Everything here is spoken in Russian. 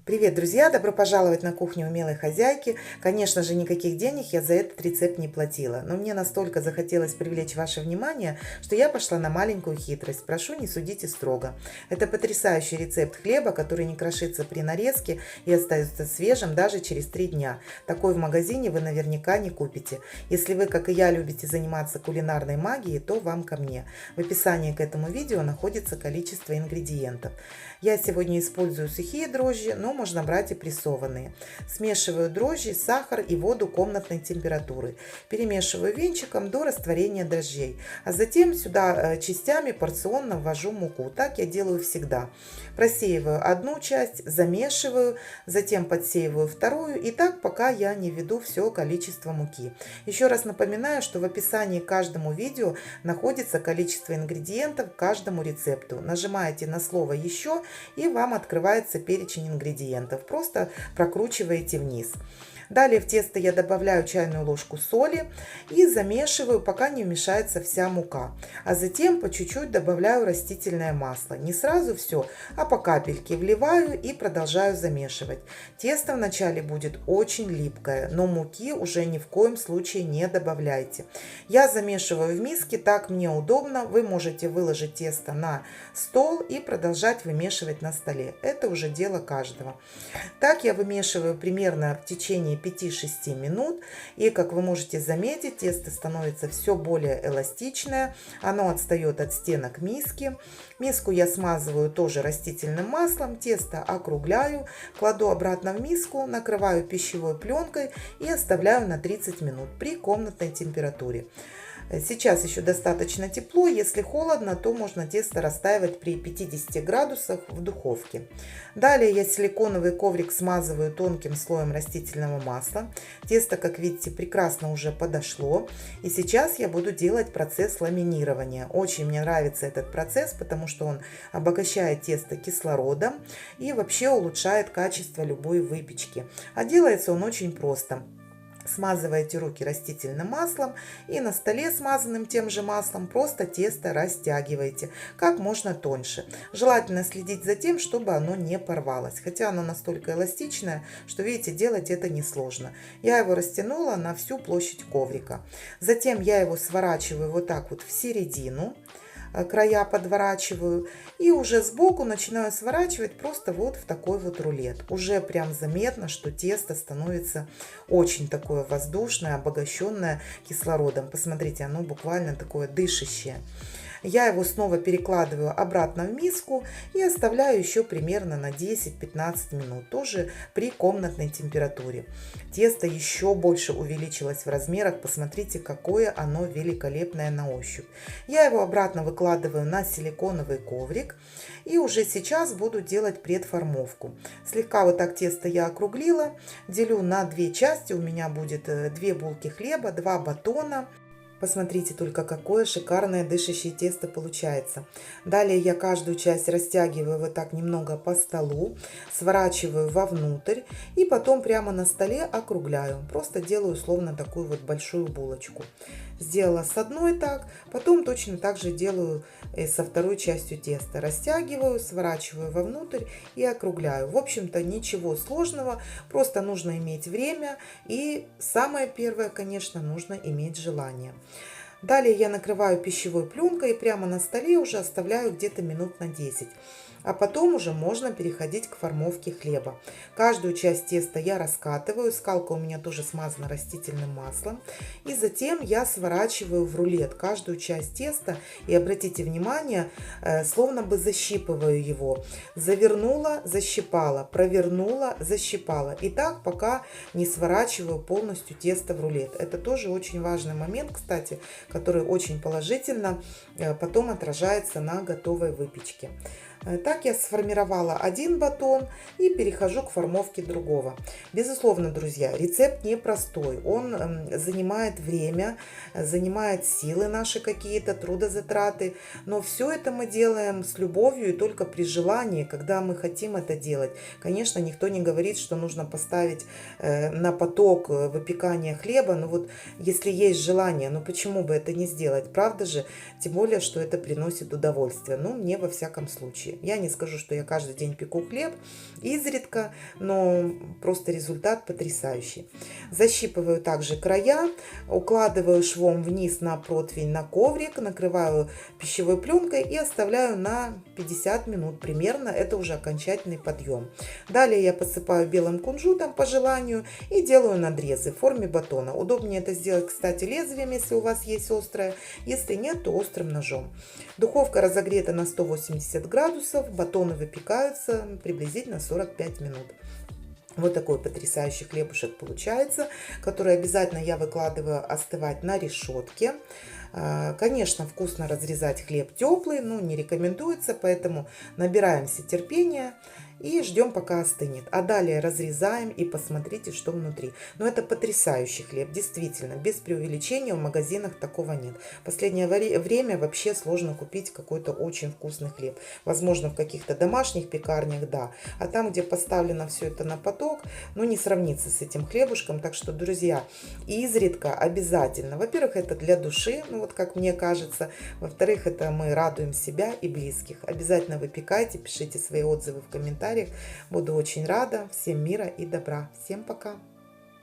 Привет, друзья! Добро пожаловать на кухню умелой хозяйки. Конечно же, никаких денег я за этот рецепт не платила, но мне настолько захотелось привлечь ваше внимание, что я пошла на маленькую хитрость. Прошу, не судите строго. Это потрясающий рецепт хлеба, который не крошится при нарезке и остается свежим даже через 3 дня. Такой в магазине вы наверняка не купите. Если вы, как и я, любите заниматься кулинарной магией, то вам ко мне. В описании к этому видео находится количество ингредиентов. Я сегодня использую сухие дрожжи, но можно брать и прессованные. Смешиваю дрожжи, сахар и воду комнатной температуры. Перемешиваю венчиком до растворения дрожжей. А затем сюда частями порционно ввожу муку. Так я делаю всегда. Просеиваю одну часть, замешиваю, затем подсеиваю вторую. И так, пока я не введу все количество муки. Еще раз напоминаю, что в описании к каждому видео находится количество ингредиентов к каждому рецепту. Нажимаете на слово «Еще» и вам открывается перечень ингредиентов. Просто прокручиваете вниз. Далее в тесто я добавляю чайную ложку соли и замешиваю, пока не вмешается вся мука. А затем по чуть-чуть добавляю растительное масло. Не сразу все, а по капельке вливаю и продолжаю замешивать. Тесто вначале будет очень липкое, но муки уже ни в коем случае не добавляйте. Я замешиваю в миске, так мне удобно. Вы можете выложить тесто на стол и продолжать вымешивать на столе. Это уже дело каждого. Так я вымешиваю примерно в течение 5-6 минут. И, как вы можете заметить, тесто становится все более эластичное. Оно отстает от стенок миски. Миску я смазываю тоже растительным маслом. Тесто округляю, кладу обратно в миску, накрываю пищевой пленкой и оставляю на 30 минут при комнатной температуре. Сейчас еще достаточно тепло. Если холодно, то можно тесто растаивать при 50 градусах в духовке. Далее я силиконовый коврик смазываю тонким слоем растительного масла. Тесто, как видите, прекрасно уже подошло. И сейчас я буду делать процесс ламинирования. Очень мне нравится этот процесс, потому что он обогащает тесто кислородом и вообще улучшает качество любой выпечки. А делается он очень просто. Смазываете руки растительным маслом и на столе, смазанным тем же маслом, просто тесто растягиваете как можно тоньше. Желательно следить за тем, чтобы оно не порвалось, хотя оно настолько эластичное, что, видите, делать это несложно. Я его растянула на всю площадь коврика. Затем я его сворачиваю вот так вот в середину, края подворачиваю и уже сбоку начинаю сворачивать просто вот в такой вот рулет. Уже прям заметно, что тесто становится очень такое воздушное, обогащенное кислородом. Посмотрите, оно буквально такое дышащее. Я его снова перекладываю обратно в миску и оставляю еще примерно на 10-15 минут, тоже при комнатной температуре. Тесто еще больше увеличилось в размерах, посмотрите, какое оно великолепное на ощупь. Я его обратно выкладываю на силиконовый коврик и уже сейчас буду делать предформовку. Слегка вот так тесто я округлила, делю на 2 части, у меня будет 2 булки хлеба, 2 батона. Посмотрите только, какое шикарное дышащее тесто получается. Далее я каждую часть растягиваю вот так немного по столу, сворачиваю вовнутрь и потом прямо на столе округляю. Просто делаю словно такую вот большую булочку. Сделала с одной так, потом точно так же делаю со второй частью теста. Растягиваю, сворачиваю вовнутрь и округляю. В общем-то ничего сложного, просто нужно иметь время и самое первое, конечно, нужно иметь желание. Далее я накрываю пищевой пленкой и прямо на столе уже оставляю где-то минут на 10. А потом уже можно переходить к формовке хлеба. Каждую часть теста я раскатываю. Скалка у меня тоже смазана растительным маслом. И затем я сворачиваю в рулет каждую часть теста. И обратите внимание, словно бы защипываю его. Завернула, защипала, провернула, защипала. И так, пока не сворачиваю полностью тесто в рулет. Это тоже очень важный момент, кстати, который очень положительно потом отражается на готовой выпечке. Так я сформировала один батон и перехожу к формовке другого. Безусловно, друзья, рецепт непростой. Он занимает время, занимает силы наши какие-то, трудозатраты. Но все это мы делаем с любовью и только при желании, когда мы хотим это делать. Конечно, никто не говорит, что нужно поставить на поток выпекание хлеба. Но вот если есть желание, ну почему бы это не сделать? Правда же? Тем более, что это приносит удовольствие. Ну, мне во всяком случае. случае. Я не скажу, что я каждый день пеку хлеб, изредка, но просто результат потрясающий. Защипываю также края, укладываю швом вниз на противень, на коврик, накрываю пищевой пленкой и оставляю на 50 минут примерно. Это уже окончательный подъем. Далее я посыпаю белым кунжутом по желанию и делаю надрезы в форме батона. Удобнее это сделать, кстати, лезвием, если у вас есть острое. Если нет, то острым ножом. Духовка разогрета на 180 градусов. Батоны выпекаются приблизительно 45 минут. Вот такой потрясающий хлебушек получается, который обязательно я выкладываю остывать на решетке. Конечно, вкусно разрезать хлеб теплый, но не рекомендуется, поэтому набираемся терпения и ждем, пока остынет. А далее разрезаем и посмотрите, что внутри. Но это потрясающий хлеб, действительно, без преувеличения, в магазинах такого нет. В последнее время вообще сложно купить какой-то очень вкусный хлеб. Возможно, в каких-то домашних пекарнях, да. А там, где поставлено все это на поток, ну, не сравнится с этим хлебушком. Так что, друзья, изредка обязательно. Во-первых, это для души, ну, вот как мне кажется. Во-вторых, это мы радуем себя и близких. Обязательно выпекайте, пишите свои отзывы в комментариях. Буду очень рада. Всем мира и добра. Всем пока.